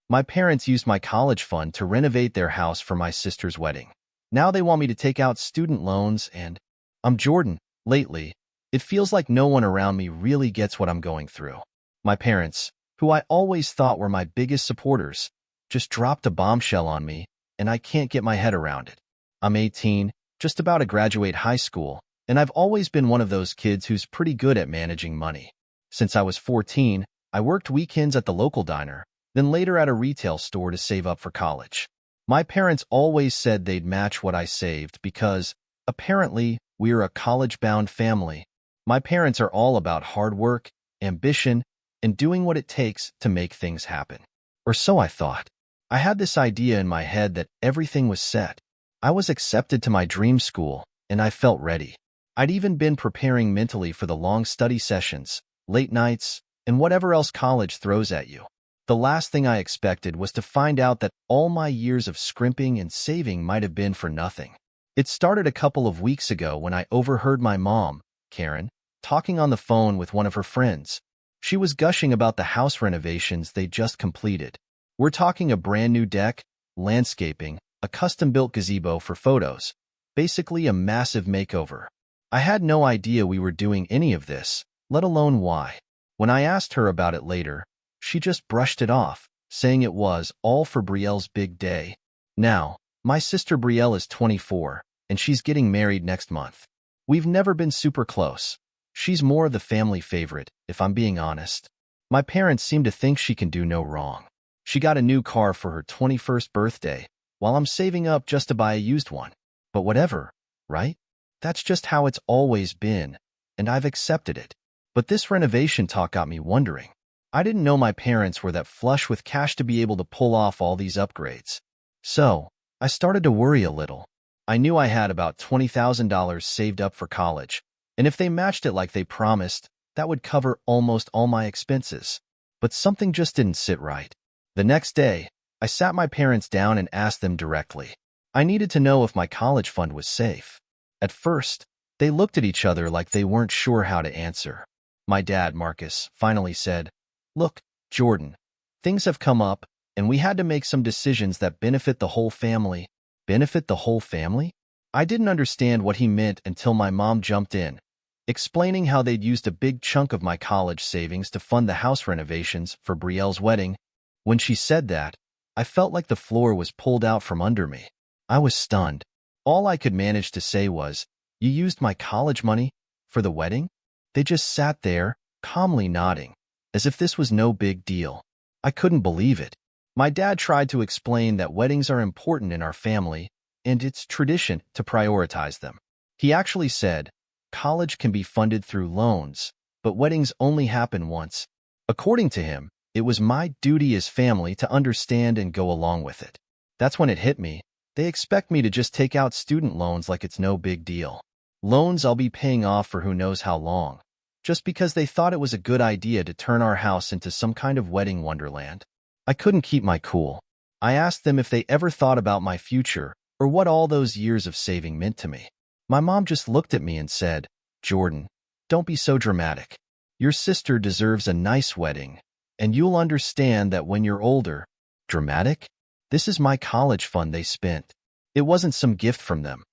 My parents used my college fund to renovate their house for my sister's wedding. Now they want me to take out student loans and I'm Jordan. Lately, it feels like no one around me really gets what I'm going through. My parents, who I always thought were my biggest supporters, just dropped a bombshell on me, and I can't get my head around it. I'm 18, just about to graduate high school, and I've always been one of those kids who's pretty good at managing money. Since I was 14, I worked weekends at the local diner, then later at a retail store to save up for college. My parents always said they'd match what I saved because, apparently, we're a college-bound family. My parents are all about hard work, ambition, and doing what it takes to make things happen. Or so I thought. I had this idea in my head that everything was set. I was accepted to my dream school, and I felt ready. I'd even been preparing mentally for the long study sessions, late nights, and whatever else college throws at you. The last thing I expected was to find out that all my years of scrimping and saving might have been for nothing. It started a couple of weeks ago when I overheard my mom, Karen, talking on the phone with one of her friends. She was gushing about the house renovations they just completed. We're talking a brand new deck, landscaping, a custom-built gazebo for photos, basically a massive makeover. I had no idea we were doing any of this, let alone why. When I asked her about it later, she just brushed it off, saying it was all for Brielle's big day. Now, my sister Brielle is 24, and she's getting married next month. We've never been super close. She's more of the family favorite, if I'm being honest. My parents seem to think she can do no wrong. She got a new car for her 21st birthday, while I'm saving up just to buy a used one. But whatever, right? That's just how it's always been, and I've accepted it. But this renovation talk got me wondering. I didn't know my parents were that flush with cash to be able to pull off all these upgrades. So, I started to worry a little. I knew I had about $20,000 saved up for college, and if they matched it like they promised, that would cover almost all my expenses. But something just didn't sit right. The next day, I sat my parents down and asked them directly. I needed to know if my college fund was safe. At first, they looked at each other like they weren't sure how to answer. My dad, Marcus, finally said, "Look, Jordan, things have come up, and we had to make some decisions that benefit the whole family." Benefit the whole family? I didn't understand what he meant until my mom jumped in, explaining how they'd used a big chunk of my college savings to fund the house renovations for Brielle's wedding. When she said that, I felt like the floor was pulled out from under me. I was stunned. All I could manage to say was, "You used my college money for the wedding?" They just sat there, calmly nodding, as if this was no big deal. I couldn't believe it. My dad tried to explain that weddings are important in our family, and it's tradition to prioritize them. He actually said, college can be funded through loans, but weddings only happen once. According to him, it was my duty as family to understand and go along with it. That's when it hit me. They expect me to just take out student loans like it's no big deal. Loans I'll be paying off for who knows how long, just because they thought it was a good idea to turn our house into some kind of wedding wonderland. I couldn't keep my cool. I asked them if they ever thought about my future or what all those years of saving meant to me. My mom just looked at me and said, "Jordan, don't be so dramatic. Your sister deserves a nice wedding, and you'll understand that when you're older." Dramatic? This is my college fund they spent. It wasn't some gift from them.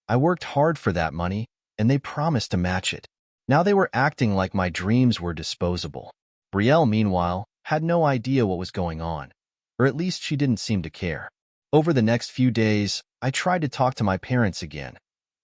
I worked hard for that money, and they promised to match it. Now they were acting like my dreams were disposable. Brielle, meanwhile, had no idea what was going on, or at least she didn't seem to care. Over the next few days, I tried to talk to my parents again,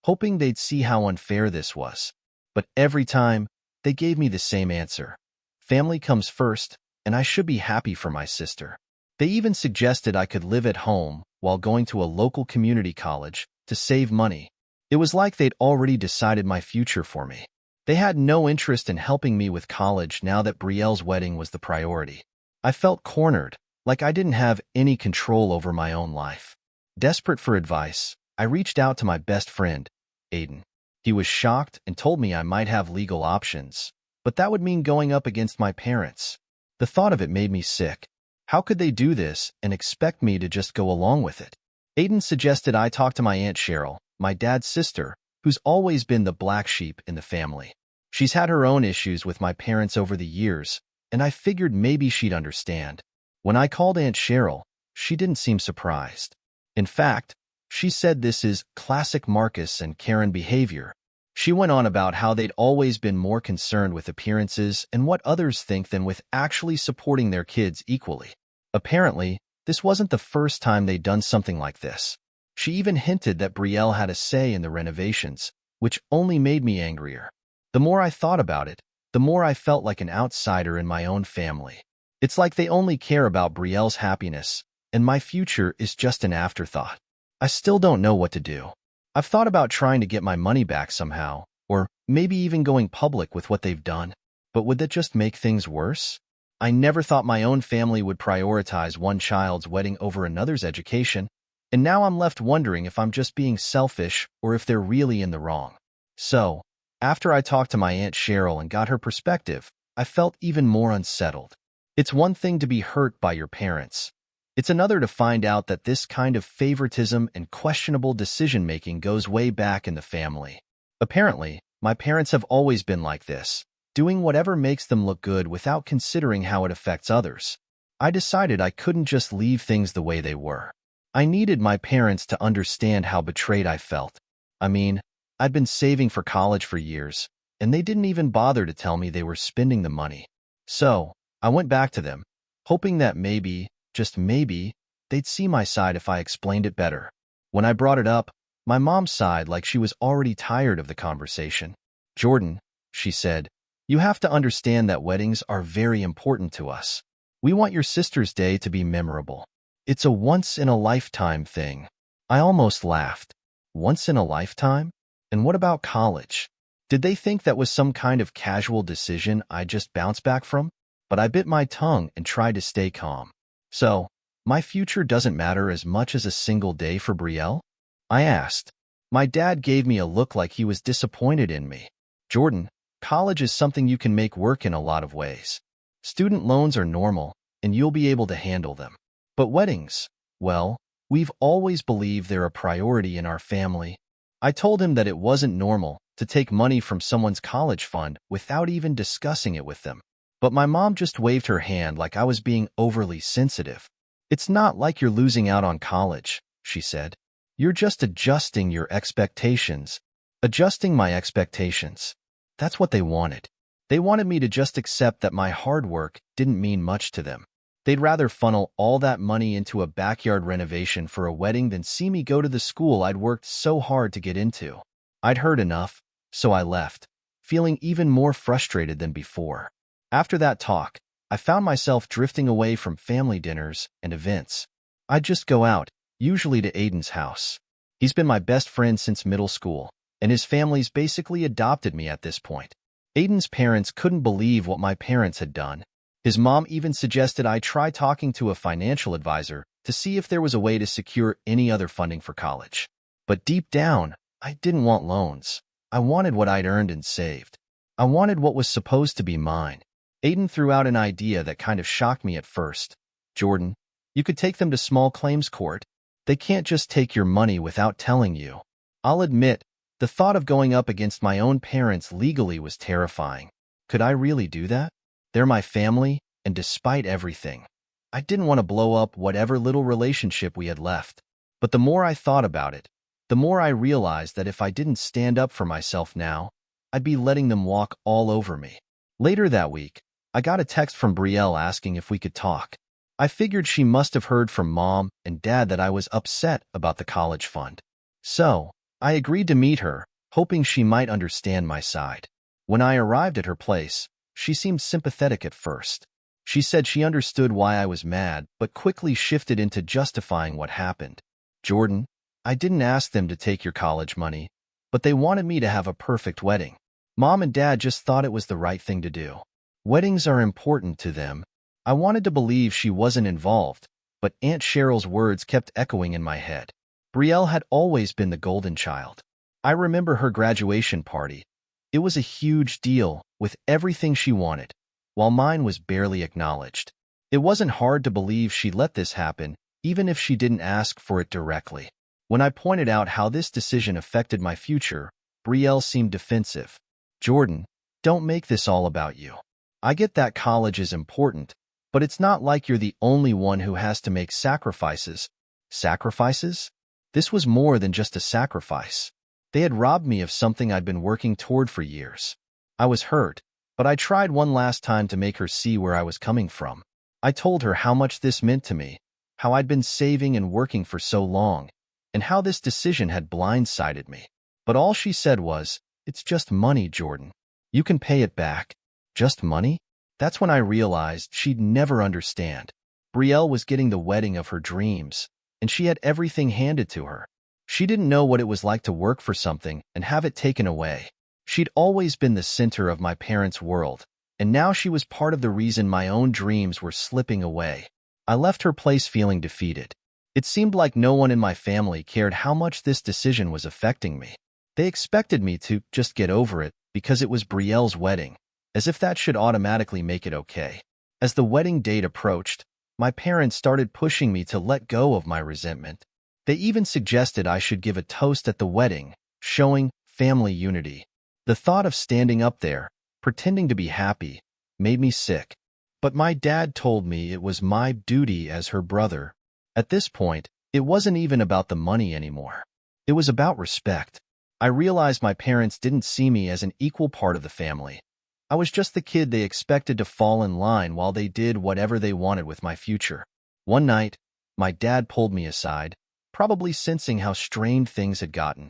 hoping they'd see how unfair this was. But every time, they gave me the same answer. Family comes first, and I should be happy for my sister. They even suggested I could live at home while going to a local community college to save money. It was like they'd already decided my future for me. They had no interest in helping me with college now that Brielle's wedding was the priority. I felt cornered, like I didn't have any control over my own life. Desperate for advice, I reached out to my best friend, Aiden. He was shocked and told me I might have legal options, but that would mean going up against my parents. The thought of it made me sick. How could they do this and expect me to just go along with it? Aiden suggested I talk to my Aunt Cheryl, my dad's sister, who's always been the black sheep in the family. She's had her own issues with my parents over the years, and I figured maybe she'd understand. When I called Aunt Cheryl, she didn't seem surprised. In fact, she said this is classic Marcus and Karen behavior. She went on about how they'd always been more concerned with appearances and what others think than with actually supporting their kids equally. Apparently, this wasn't the first time they'd done something like this. She even hinted that Brielle had a say in the renovations, which only made me angrier. The more I thought about it, the more I felt like an outsider in my own family. It's like they only care about Brielle's happiness, and my future is just an afterthought. I still don't know what to do. I've thought about trying to get my money back somehow, or maybe even going public with what they've done. But would that just make things worse? I never thought my own family would prioritize one child's wedding over another's education, and now I'm left wondering if I'm just being selfish or if they're really in the wrong. So, after I talked to my Aunt Cheryl and got her perspective, I felt even more unsettled. It's one thing to be hurt by your parents. It's another to find out that this kind of favoritism and questionable decision-making goes way back in the family. Apparently, my parents have always been like this, doing whatever makes them look good without considering how it affects others. I decided I couldn't just leave things the way they were. I needed my parents to understand how betrayed I felt. I mean, I'd been saving for college for years, and they didn't even bother to tell me they were spending the money. So, I went back to them, hoping that maybe, just maybe, they'd see my side if I explained it better. When I brought it up, my mom sighed like she was already tired of the conversation. "Jordan," she said, "you have to understand that weddings are very important to us. We want your sister's day to be memorable. It's a once-in-a-lifetime thing." I almost laughed. Once in a lifetime? And what about college? Did they think that was some kind of casual decision I just bounced back from? But I bit my tongue and tried to stay calm. "So, my future doesn't matter as much as a single day for Brielle?" I asked. My dad gave me a look like he was disappointed in me. "Jordan, college is something you can make work in a lot of ways. Student loans are normal, and you'll be able to handle them. But weddings, well, we've always believed they're a priority in our family." I told him that it wasn't normal to take money from someone's college fund without even discussing it with them. But my mom just waved her hand like I was being overly sensitive. "It's not like you're losing out on college," she said. "You're just adjusting your expectations." Adjusting my expectations. That's what they wanted. They wanted me to just accept that my hard work didn't mean much to them. They'd rather funnel all that money into a backyard renovation for a wedding than see me go to the school I'd worked so hard to get into. I'd heard enough, so I left, feeling even more frustrated than before. After that talk, I found myself drifting away from family dinners and events. I'd just go out, usually to Aiden's house. He's been my best friend since middle school, and his family's basically adopted me at this point. Aiden's parents couldn't believe what my parents had done. His mom even suggested I try talking to a financial advisor to see if there was a way to secure any other funding for college. But deep down, I didn't want loans. I wanted what I'd earned and saved. I wanted what was supposed to be mine. Aiden threw out an idea that kind of shocked me at first. "Jordan, you could take them to small claims court. They can't just take your money without telling you." I'll admit, the thought of going up against my own parents legally was terrifying. Could I really do that? They're my family, and despite everything, I didn't want to blow up whatever little relationship we had left. But the more I thought about it, the more I realized that if I didn't stand up for myself now, I'd be letting them walk all over me. Later that week, I got a text from Brielle asking if we could talk. I figured she must have heard from Mom and Dad that I was upset about the college fund. So, I agreed to meet her, hoping she might understand my side. When I arrived at her place, she seemed sympathetic at first. She said she understood why I was mad, but quickly shifted into justifying what happened. "Jordan, I didn't ask them to take your college money, but they wanted me to have a perfect wedding. Mom and Dad just thought it was the right thing to do. Weddings are important to them." I wanted to believe she wasn't involved, but Aunt Cheryl's words kept echoing in my head. Brielle had always been the golden child. I remember her graduation party. It was a huge deal, with everything she wanted, while mine was barely acknowledged. It wasn't hard to believe she let this happen, even if she didn't ask for it directly. When I pointed out how this decision affected my future, Brielle seemed defensive. "Jordan, don't make this all about you. I get that college is important, But it's not like you're the only one who has to make sacrifices. Sacrifices? This was more than just a sacrifice. They had robbed me of something I'd been working toward for years. I was hurt, but I tried one last time to make her see where I was coming from. I told her how much this meant to me, how I'd been saving and working for so long, and how this decision had blindsided me. But all she said was, "It's just money, Jordan. You can pay it back." Just money? That's when I realized she'd never understand. Brielle was getting the wedding of her dreams, and she had everything handed to her. She didn't know what it was like to work for something and have it taken away. She'd always been the center of my parents' world, and now she was part of the reason my own dreams were slipping away. I left her place feeling defeated. It seemed like no one in my family cared how much this decision was affecting me. They expected me to just get over it because it was Brielle's wedding, as if that should automatically make it okay. As the wedding date approached, my parents started pushing me to let go of my resentment. They even suggested I should give a toast at the wedding, showing family unity. The thought of standing up there, pretending to be happy, made me sick. But my dad told me it was my duty as her brother. At this point, it wasn't even about the money anymore. It was about respect. I realized my parents didn't see me as an equal part of the family. I was just the kid they expected to fall in line while they did whatever they wanted with my future. One night, my dad pulled me aside, probably sensing how strained things had gotten.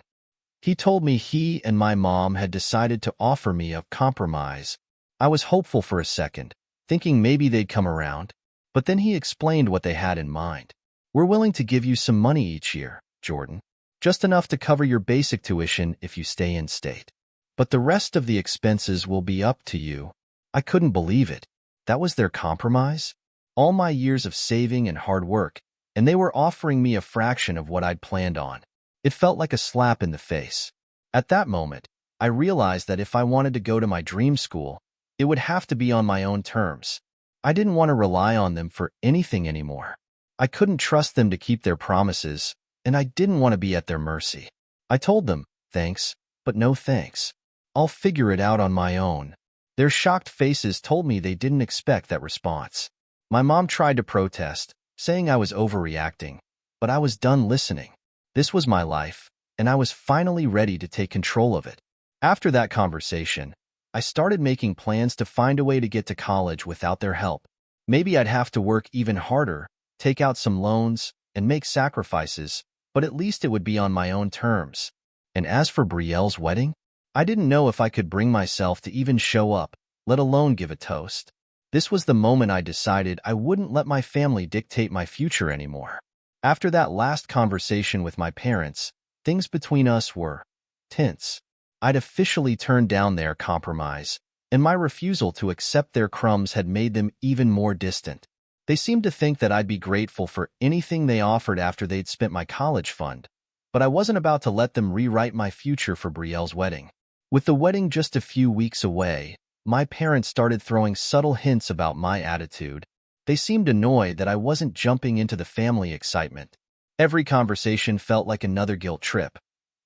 He told me he and my mom had decided to offer me a compromise. I was hopeful for a second, thinking maybe they'd come around. But then he explained what they had in mind. "We're willing to give you some money each year, Jordan. Just enough to cover your basic tuition if you stay in state. But the rest of the expenses will be up to you." I couldn't believe it. That was their compromise? All my years of saving and hard work, and they were offering me a fraction of what I'd planned on. It felt like a slap in the face. At that moment, I realized that if I wanted to go to my dream school, it would have to be on my own terms. I didn't want to rely on them for anything anymore. I couldn't trust them to keep their promises, and I didn't want to be at their mercy. I told them, "Thanks, but no thanks. I'll figure it out on my own." Their shocked faces told me they didn't expect that response. My mom tried to protest, saying I was overreacting, but I was done listening. This was my life, and I was finally ready to take control of it. After that conversation, I started making plans to find a way to get to college without their help. Maybe I'd have to work even harder, take out some loans, and make sacrifices, but at least it would be on my own terms. And as for Brielle's wedding, I didn't know if I could bring myself to even show up, let alone give a toast. This was the moment I decided I wouldn't let my family dictate my future anymore. After that last conversation with my parents, things between us were tense. I'd officially turned down their compromise, and my refusal to accept their crumbs had made them even more distant. They seemed to think that I'd be grateful for anything they offered after they'd spent my college fund, but I wasn't about to let them rewrite my future for Brielle's wedding. With the wedding just a few weeks away, my parents started throwing subtle hints about my attitude. They seemed annoyed that I wasn't jumping into the family excitement. Every conversation felt like another guilt trip.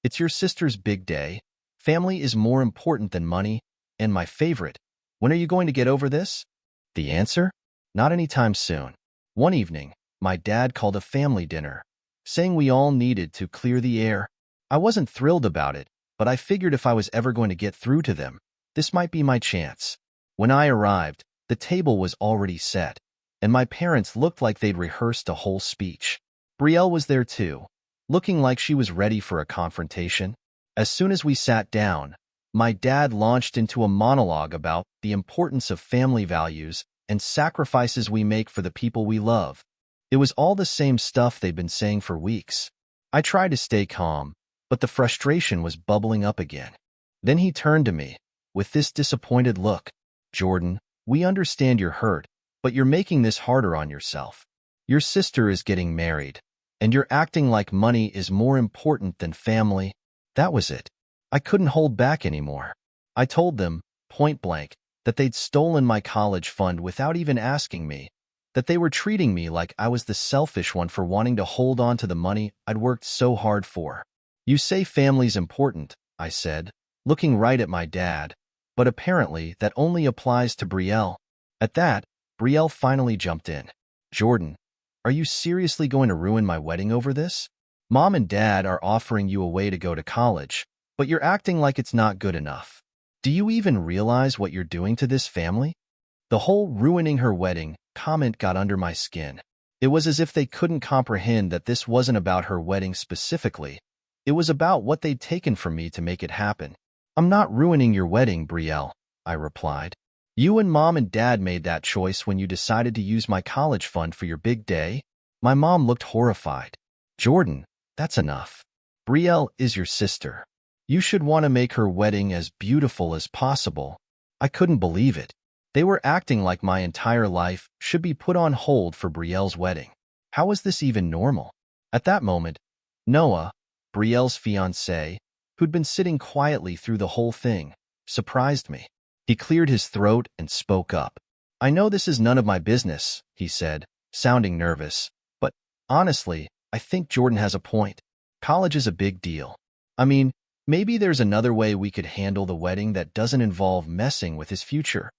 "It's your sister's big day. Family is more important than money. And my favorite, when are you going to get over this?" The answer? Not anytime soon. One evening, my dad called a family dinner, saying we all needed to clear the air. I wasn't thrilled about it, but I figured if I was ever going to get through to them, this might be my chance. When I arrived, the table was already set, and my parents looked like they'd rehearsed a whole speech. Brielle was there too, looking like she was ready for a confrontation. As soon as we sat down, my dad launched into a monologue about the importance of family values and sacrifices we make for the people we love. It was all the same stuff they'd been saying for weeks. I tried to stay calm, but the frustration was bubbling up again. Then he turned to me, with this disappointed look. "Jordan, we understand you're hurt, but you're making this harder on yourself. Your sister is getting married, and you're acting like money is more important than family." That was it. I couldn't hold back anymore. I told them, point blank, that they'd stolen my college fund without even asking me, that they were treating me like I was the selfish one for wanting to hold on to the money I'd worked so hard for. "You say family's important," I said, looking right at my dad, "but apparently that only applies to Brielle." At that, Brielle finally jumped in. Jordan, are you seriously going to ruin my wedding over this? Mom and Dad are offering you a way to go to college, but you're acting like it's not good enough. Do you even realize what you're doing to this family? The whole ruining her wedding comment got under my skin. It was as if they couldn't comprehend that this wasn't about her wedding specifically. It was about what they'd taken from me to make it happen. I'm not ruining your wedding, Brielle, I replied. You and Mom and Dad made that choice when you decided to use my college fund for your big day. My mom looked horrified. Jordan, that's enough. Brielle is your sister. You should want to make her wedding as beautiful as possible. I couldn't believe it. They were acting like my entire life should be put on hold for Brielle's wedding. How was this even normal? At that moment, Noah, Brielle's fiancé, who'd been sitting quietly through the whole thing, surprised me. He cleared his throat and spoke up. I know this is none of my business, he said, sounding nervous, but honestly, I think Jordan has a point. College is a big deal. I mean, maybe there's another way we could handle the wedding that doesn't involve messing with his future.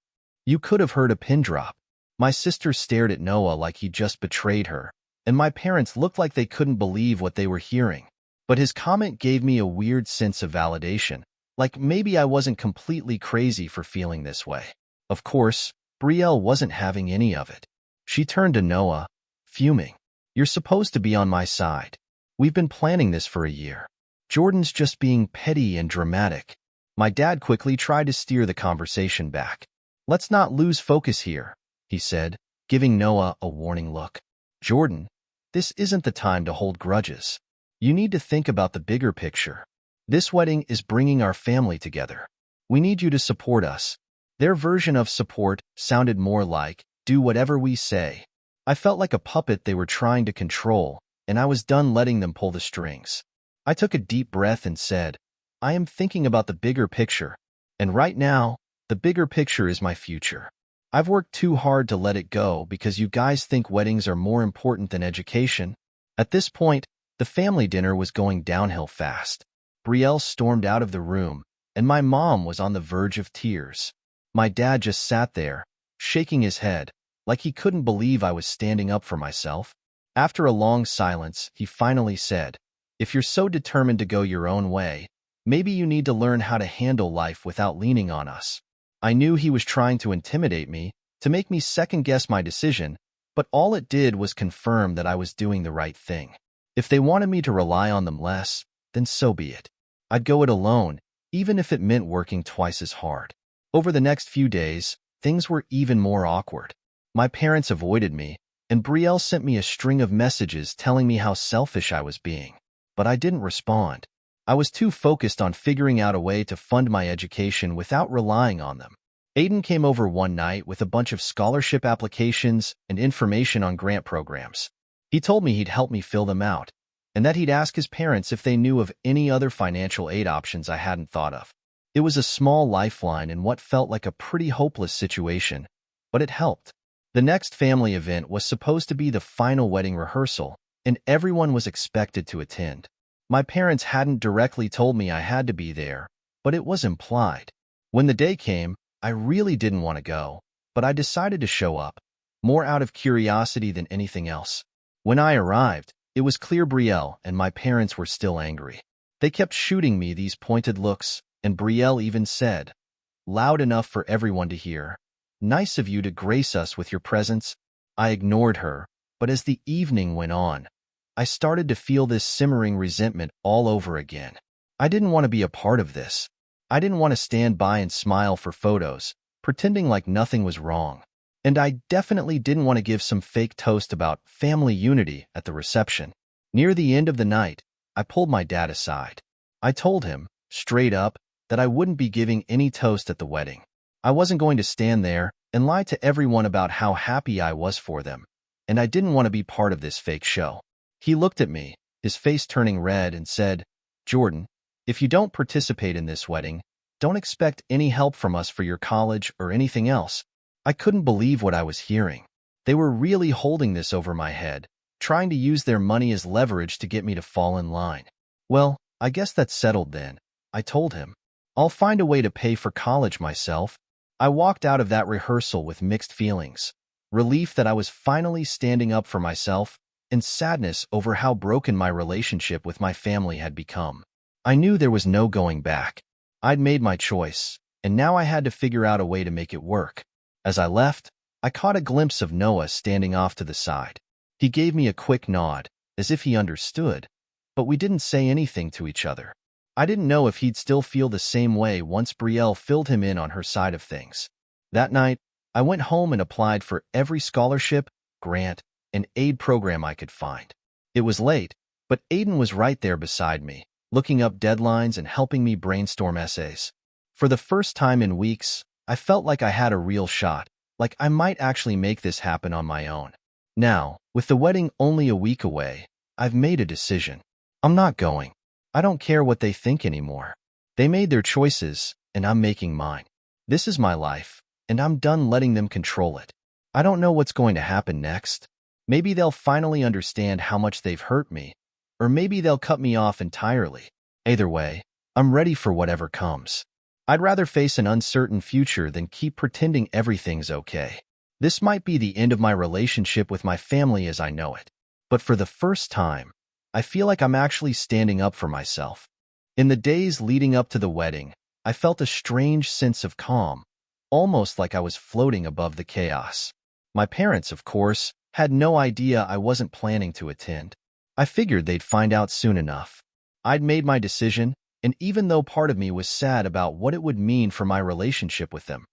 You could have heard a pin drop. My sister stared at Noah like he just betrayed her, and my parents looked like they couldn't believe what they were hearing. But his comment gave me a weird sense of validation, like maybe I wasn't completely crazy for feeling this way. Of course, Brielle wasn't having any of it. She turned to Noah, fuming. You're supposed to be on my side. We've been planning this for a year. Jordan's just being petty and dramatic. My dad quickly tried to steer the conversation back. Let's not lose focus here, he said, giving Noah a warning look. Jordan, this isn't the time to hold grudges. You need to think about the bigger picture. This wedding is bringing our family together. We need you to support us. Their version of support sounded more like, do whatever we say. I felt like a puppet they were trying to control, and I was done letting them pull the strings. I took a deep breath and said, I am thinking about the bigger picture, and right now, the bigger picture is my future. I've worked too hard to let it go because you guys think weddings are more important than education. At this point, the family dinner was going downhill fast. Brielle stormed out of the room, and my mom was on the verge of tears. My dad just sat there, shaking his head, like he couldn't believe I was standing up for myself. After a long silence, he finally said, if you're so determined to go your own way, maybe you need to learn how to handle life without leaning on us. I knew he was trying to intimidate me, to make me second-guess my decision, but all it did was confirm that I was doing the right thing. If they wanted me to rely on them less, then so be it. I'd go it alone, even if it meant working twice as hard. Over the next few days, things were even more awkward. My parents avoided me, and Brielle sent me a string of messages telling me how selfish I was being. But I didn't respond. I was too focused on figuring out a way to fund my education without relying on them. Aiden came over one night with a bunch of scholarship applications and information on grant programs. He told me he'd help me fill them out, and that he'd ask his parents if they knew of any other financial aid options I hadn't thought of. It was a small lifeline in what felt like a pretty hopeless situation, but it helped. The next family event was supposed to be the final wedding rehearsal, and everyone was expected to attend. My parents hadn't directly told me I had to be there, but it was implied. When the day came, I really didn't want to go, but I decided to show up, more out of curiosity than anything else. When I arrived, it was clear Brielle and my parents were still angry. They kept shooting me these pointed looks, and Brielle even said, loud enough for everyone to hear, nice of you to grace us with your presence. I ignored her, but as the evening went on, I started to feel this simmering resentment all over again. I didn't want to be a part of this. I didn't want to stand by and smile for photos, pretending like nothing was wrong. And I definitely didn't want to give some fake toast about family unity at the reception. Near the end of the night, I pulled my dad aside. I told him, straight up, that I wouldn't be giving any toast at the wedding. I wasn't going to stand there and lie to everyone about how happy I was for them, and I didn't want to be part of this fake show. He looked at me, his face turning red, and said, Jordan, if you don't participate in this wedding, don't expect any help from us for your college or anything else. I couldn't believe what I was hearing. They were really holding this over my head, trying to use their money as leverage to get me to fall in line. Well, I guess that's settled then, I told him. I'll find a way to pay for college myself. I walked out of that rehearsal with mixed feelings. relief that I was finally standing up for myself, and sadness over how broken my relationship with my family had become. I knew there was no going back. I'd made my choice, and now I had to figure out a way to make it work. As I left, I caught a glimpse of Noah standing off to the side. He gave me a quick nod, as if he understood, but we didn't say anything to each other. I didn't know if he'd still feel the same way once Brielle filled him in on her side of things. That night, I went home and applied for every scholarship, grant, and aid program I could find. It was late, but Aiden was right there beside me, looking up deadlines and helping me brainstorm essays. For the first time in weeks, I felt like I had a real shot, like I might actually make this happen on my own. Now, with the wedding only a week away, I've made a decision. I'm not going. I don't care what they think anymore. They made their choices, and I'm making mine. This is my life, and I'm done letting them control it. I don't know what's going to happen next. Maybe they'll finally understand how much they've hurt me, or maybe they'll cut me off entirely. Either way, I'm ready for whatever comes. I'd rather face an uncertain future than keep pretending everything's okay. This might be the end of my relationship with my family as I know it, but for the first time, I feel like I'm actually standing up for myself. In the days leading up to the wedding, I felt a strange sense of calm, almost like I was floating above the chaos. My parents, of course, had no idea I wasn't planning to attend. I figured they'd find out soon enough. I'd made my decision, and even though part of me was sad about what it would mean for my relationship with them,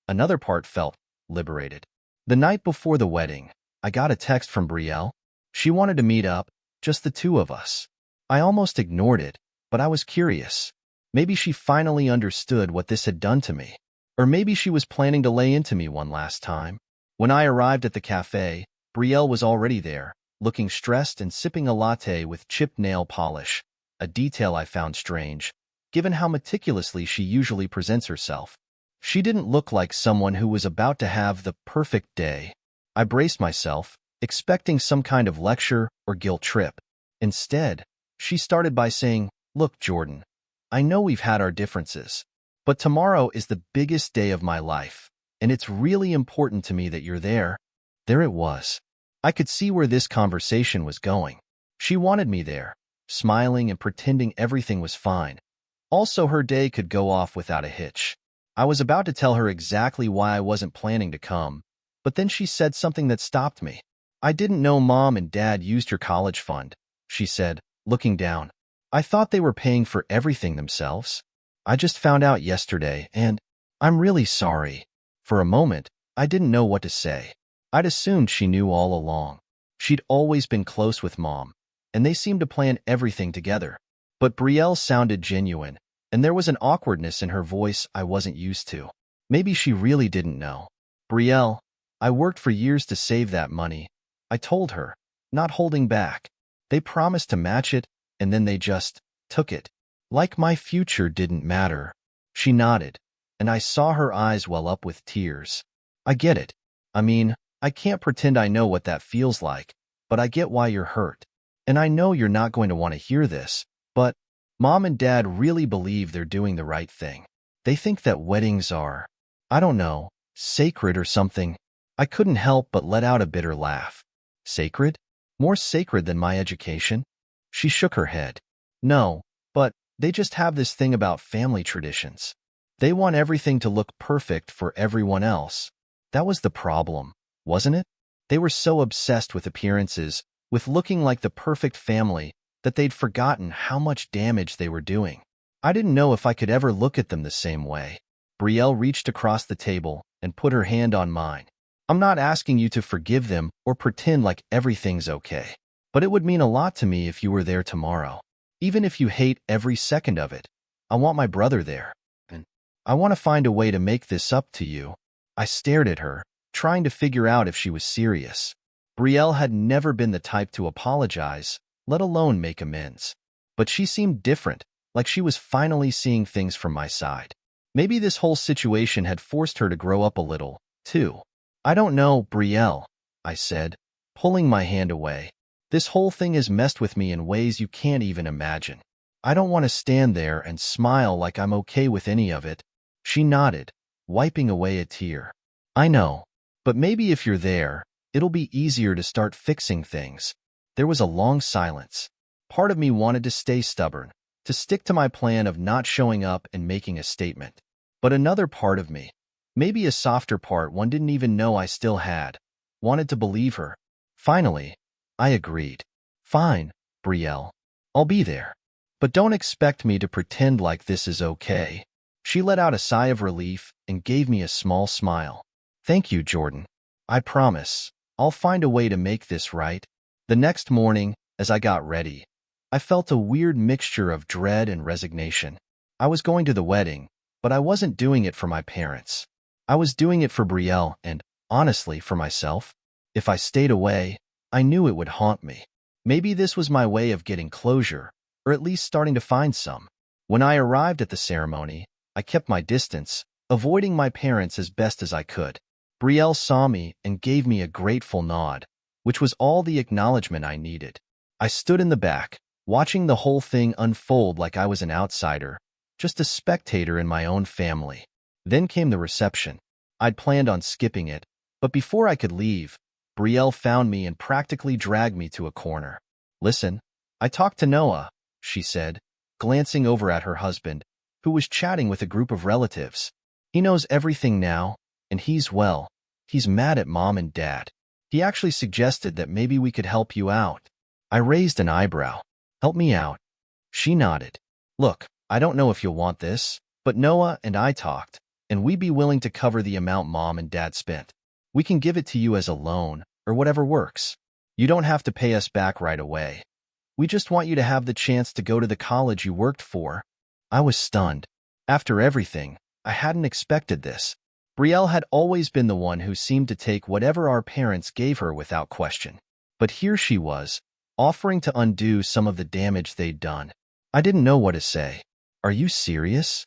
another part felt liberated. The night before the wedding, I got a text from Brielle. She wanted to meet up, just the two of us. I almost ignored it, but I was curious. Maybe she finally understood what this had done to me. Or maybe she was planning to lay into me one last time. When I arrived at the cafe, Brielle was already there, looking stressed and sipping a latte with chipped nail polish, a detail I found strange, given how meticulously she usually presents herself. She didn't look like someone who was about to have the perfect day. I braced myself, expecting some kind of lecture or guilt trip. Instead, she started by saying, "Look, Jordan, I know we've had our differences, but tomorrow is the biggest day of my life, and it's really important to me that you're there." There it was. I could see where this conversation was going. She wanted me there, smiling and pretending everything was fine. Also, her day could go off without a hitch. I was about to tell her exactly why I wasn't planning to come, but then she said something that stopped me. "I didn't know Mom and Dad used your college fund," she said, looking down. "I thought they were paying for everything themselves. I just found out yesterday, and I'm really sorry." For a moment, I didn't know what to say. I'd assumed she knew all along. She'd always been close with Mom, and they seemed to plan everything together. But Brielle sounded genuine, and there was an awkwardness in her voice I wasn't used to. Maybe she really didn't know. "Brielle, I worked for years to save that money," I told her, not holding back. "They promised to match it, and then they just took it. Like my future didn't matter." She nodded, and I saw her eyes well up with tears. "I get it. I mean, I can't pretend I know what that feels like, but I get why you're hurt. And I know you're not going to want to hear this, but Mom and Dad really believe they're doing the right thing. They think that weddings are, I don't know, sacred or something." I couldn't help but let out a bitter laugh. "Sacred? More sacred than my education?" She shook her head. "No, but they just have this thing about family traditions. They want everything to look perfect for everyone else. That was the problem, wasn't it? They were so obsessed with appearances, with looking like the perfect family, that they'd forgotten how much damage they were doing. I didn't know if I could ever look at them the same way." Brielle reached across the table and put her hand on mine. "I'm not asking you to forgive them or pretend like everything's okay, but it would mean a lot to me if you were there tomorrow. Even if you hate every second of it, I want my brother there, and I want to find a way to make this up to you." I stared at her, trying to figure out if she was serious. Brielle had never been the type to apologize, let alone make amends. But she seemed different, like she was finally seeing things from my side. Maybe this whole situation had forced her to grow up a little, too. "I don't know, Brielle," I said, pulling my hand away. "This whole thing has messed with me in ways you can't even imagine. I don't want to stand there and smile like I'm okay with any of it." She nodded, wiping away a tear. "I know. But maybe if you're there, it'll be easier to start fixing things. There was a long silence. Part of me wanted to stay stubborn, to stick to my plan of not showing up and making a statement. But another part of me, maybe a softer part one didn't even know I still had, wanted to believe her. Finally, I agreed. Fine, Brielle. I'll be there. But don't expect me to pretend like this is okay. She let out a sigh of relief and gave me a small smile. Thank you, Jordan. I promise, I'll find a way to make this right. The next morning, as I got ready, I felt a weird mixture of dread and resignation. I was going to the wedding, but I wasn't doing it for my parents. I was doing it for Brielle and, honestly, for myself. If I stayed away, I knew it would haunt me. Maybe this was my way of getting closure, or at least starting to find some. When I arrived at the ceremony, I kept my distance, avoiding my parents as best as I could. Brielle saw me and gave me a grateful nod, which was all the acknowledgement I needed. I stood in the back, watching the whole thing unfold like I was an outsider, just a spectator in my own family. Then came the reception. I'd planned on skipping it, but before I could leave, Brielle found me and practically dragged me to a corner. Listen, I talked to Noah, she said, glancing over at her husband, who was chatting with a group of relatives. He knows everything now, and he's mad at Mom and Dad. He actually suggested that maybe we could help you out. I raised an eyebrow. Help me out. She nodded. Look, I don't know if you'll want this, but Noah and I talked, and we'd be willing to cover the amount Mom and Dad spent. We can give it to you as a loan, or whatever works. You don't have to pay us back right away. We just want you to have the chance to go to the college you worked for. I was stunned. After everything, I hadn't expected this. Brielle had always been the one who seemed to take whatever our parents gave her without question. But here she was, offering to undo some of the damage they'd done. I didn't know what to say. Are you serious?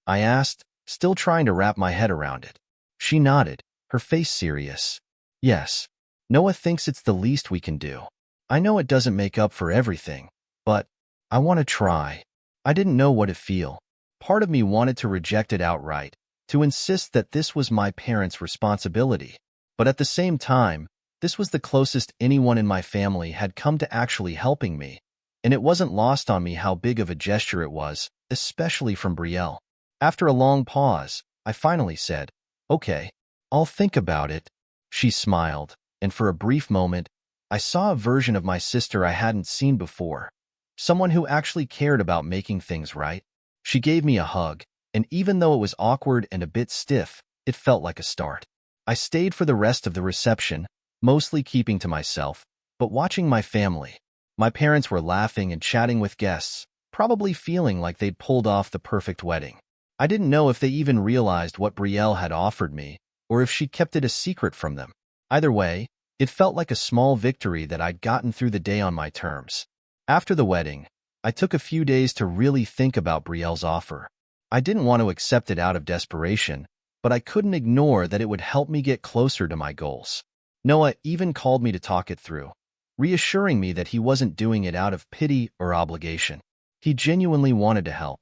I asked, still trying to wrap my head around it. She nodded, her face serious. Yes, Noah thinks it's the least we can do. I know it doesn't make up for everything, but I want to try. I didn't know what to feel. Part of me wanted to reject it outright, to insist that this was my parents' responsibility. But at the same time, this was the closest anyone in my family had come to actually helping me, and it wasn't lost on me how big of a gesture it was, especially from Brielle. After a long pause, I finally said, "Okay, I'll think about it." She smiled, and for a brief moment, I saw a version of my sister I hadn't seen before, someone who actually cared about making things right. She gave me a hug, and even though it was awkward and a bit stiff, it felt like a start. I stayed for the rest of the reception, mostly keeping to myself, but watching my family. My parents were laughing and chatting with guests, probably feeling like they'd pulled off the perfect wedding. I didn't know if they even realized what Brielle had offered me, or if she'd kept it a secret from them. Either way, it felt like a small victory that I'd gotten through the day on my terms. After the wedding, I took a few days to really think about Brielle's offer. I didn't want to accept it out of desperation, but I couldn't ignore that it would help me get closer to my goals. Noah even called me to talk it through, reassuring me that he wasn't doing it out of pity or obligation. He genuinely wanted to help.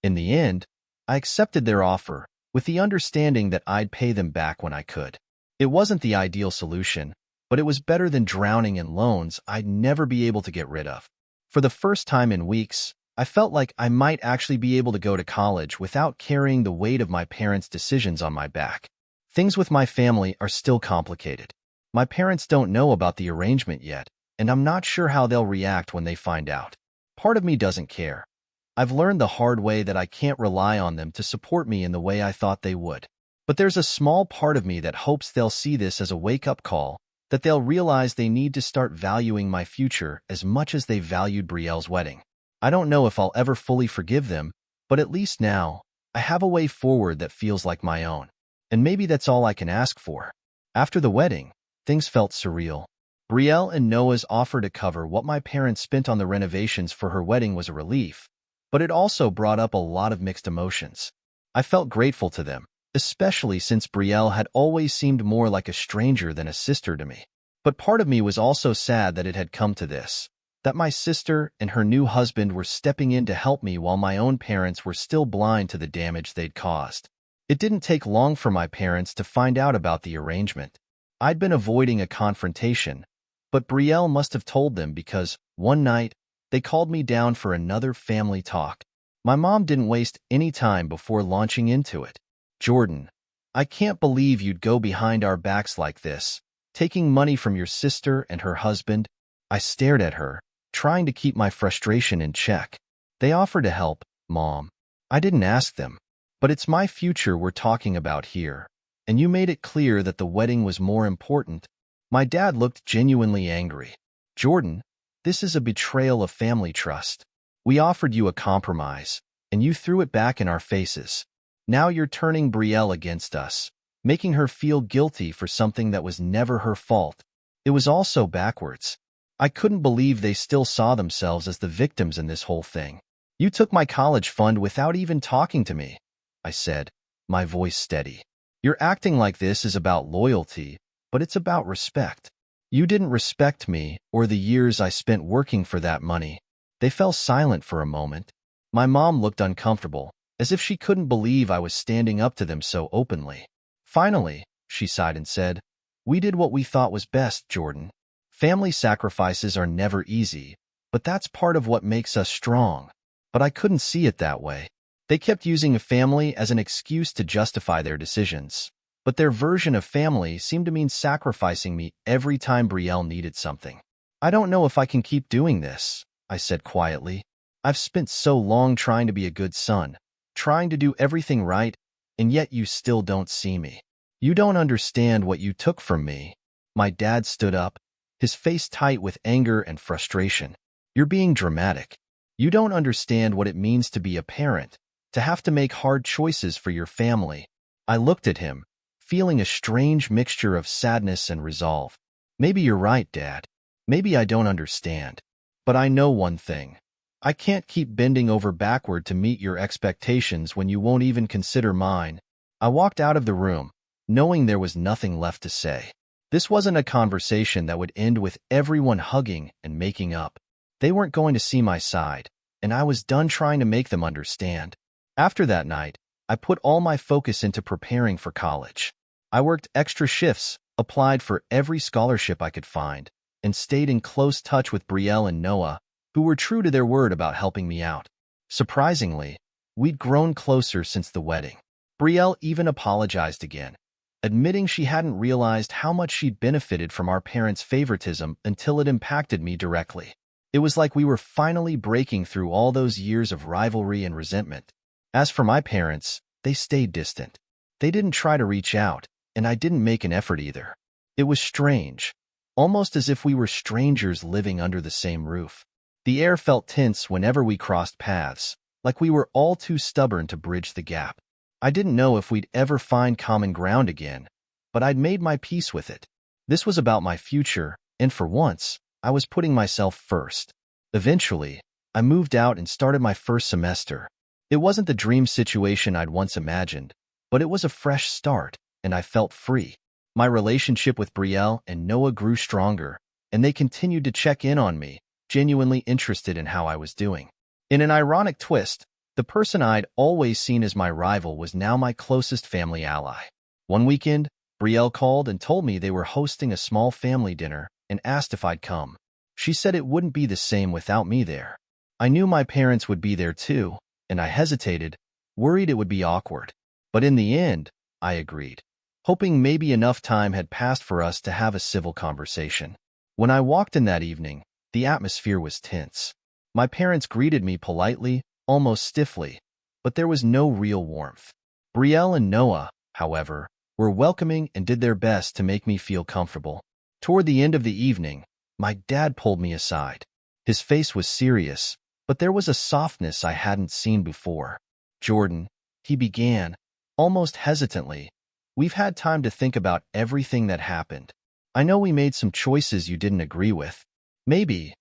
In the end, I accepted their offer, with the understanding that I'd pay them back when I could. It wasn't the ideal solution, but it was better than drowning in loans I'd never be able to get rid of. For the first time in weeks, I felt like I might actually be able to go to college without carrying the weight of my parents' decisions on my back. Things with my family are still complicated. My parents don't know about the arrangement yet, and I'm not sure how they'll react when they find out. Part of me doesn't care. I've learned the hard way that I can't rely on them to support me in the way I thought they would. But there's a small part of me that hopes they'll see this as a wake-up call, that they'll realize they need to start valuing my future as much as they valued Brielle's wedding. I don't know if I'll ever fully forgive them, but at least now, I have a way forward that feels like my own. And maybe that's all I can ask for. After the wedding, things felt surreal. Brielle and Noah's offer to cover what my parents spent on the renovations for her wedding was a relief, but it also brought up a lot of mixed emotions. I felt grateful to them, especially since Brielle had always seemed more like a stranger than a sister to me. But part of me was also sad that it had come to this, that my sister and her new husband were stepping in to help me while my own parents were still blind to the damage they'd caused. It didn't take long for my parents to find out about the arrangement. I'd been avoiding a confrontation, but Brielle must have told them because, one night, they called me down for another family talk. My mom didn't waste any time before launching into it. "Jordan, I can't believe you'd go behind our backs like this, taking money from your sister and her husband." I stared at her, trying to keep my frustration in check. "They offered to help, Mom. I didn't ask them. But it's my future we're talking about here, and you made it clear that the wedding was more important." My dad looked genuinely angry. "Jordan, this is a betrayal of family trust. We offered you a compromise, and you threw it back in our faces. Now you're turning Brielle against us, making her feel guilty for something that was never her fault." It was all so backwards. I couldn't believe they still saw themselves as the victims in this whole thing. "You took my college fund without even talking to me," I said, my voice steady. "You're acting like this is about loyalty, but it's about respect. You didn't respect me or the years I spent working for that money." They fell silent for a moment. My mom looked uncomfortable, as if she couldn't believe I was standing up to them so openly. Finally, she sighed and said, "We did what we thought was best, Jordan. Family sacrifices are never easy, but that's part of what makes us strong." But I couldn't see it that way. They kept using a family as an excuse to justify their decisions. But their version of family seemed to mean sacrificing me every time Brielle needed something. "I don't know if I can keep doing this," I said quietly. "I've spent so long trying to be a good son, trying to do everything right, and yet you still don't see me. You don't understand what you took from me." My dad stood up, his face tight with anger and frustration. "You're being dramatic. You don't understand what it means to be a parent, to have to make hard choices for your family." I looked at him, feeling a strange mixture of sadness and resolve. "Maybe you're right, Dad. Maybe I don't understand. But I know one thing. I can't keep bending over backward to meet your expectations when you won't even consider mine." I walked out of the room, knowing there was nothing left to say. This wasn't a conversation that would end with everyone hugging and making up. They weren't going to see my side, and I was done trying to make them understand. After that night, I put all my focus into preparing for college. I worked extra shifts, applied for every scholarship I could find, and stayed in close touch with Brielle and Noah, who were true to their word about helping me out. Surprisingly, we'd grown closer since the wedding. Brielle even apologized again, admitting she hadn't realized how much she'd benefited from our parents' favoritism until it impacted me directly. It was like we were finally breaking through all those years of rivalry and resentment. As for my parents, they stayed distant. They didn't try to reach out, and I didn't make an effort either. It was strange, almost as if we were strangers living under the same roof. The air felt tense whenever we crossed paths, like we were all too stubborn to bridge the gap. I didn't know if we'd ever find common ground again, but I'd made my peace with it. This was about my future, and for once, I was putting myself first. Eventually, I moved out and started my first semester. It wasn't the dream situation I'd once imagined, but it was a fresh start, and I felt free. My relationship with Brielle and Noah grew stronger, and they continued to check in on me, genuinely interested in how I was doing. In an ironic twist, the person I'd always seen as my rival was now my closest family ally. One weekend, Brielle called and told me they were hosting a small family dinner and asked if I'd come. She said it wouldn't be the same without me there. I knew my parents would be there too, and I hesitated, worried it would be awkward. But in the end, I agreed, hoping maybe enough time had passed for us to have a civil conversation. When I walked in that evening, the atmosphere was tense. My parents greeted me politely, almost stiffly, but there was no real warmth. Brielle and Noah, however, were welcoming and did their best to make me feel comfortable. Toward the end of the evening, my dad pulled me aside. His face was serious, but there was a softness I hadn't seen before. "Jordan," he began, almost hesitantly, "we've had time to think about everything that happened. I know we made some choices you didn't agree with. Maybe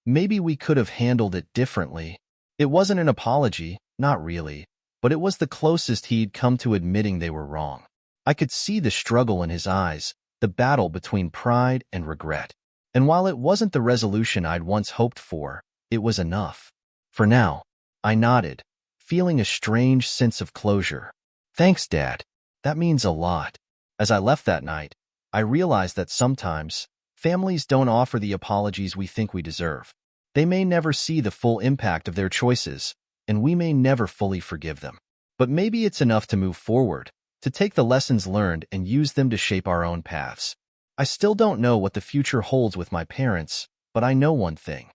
we could have handled it differently." It wasn't an apology, not really, but it was the closest he'd come to admitting they were wrong. I could see the struggle in his eyes, the battle between pride and regret. And while it wasn't the resolution I'd once hoped for, it was enough. For now, I nodded, feeling a strange sense of closure. Thanks, Dad. That means a lot. As I left that night, I realized that sometimes families don't offer the apologies we think we deserve. They may never see the full impact of their choices, and we may never fully forgive them. But maybe it's enough to move forward, to take the lessons learned and use them to shape our own paths. I still don't know what the future holds with my parents, but I know one thing.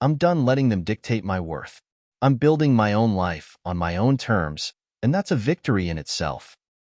I'm done letting them dictate my worth. I'm building my own life on my own terms, and that's a victory in itself.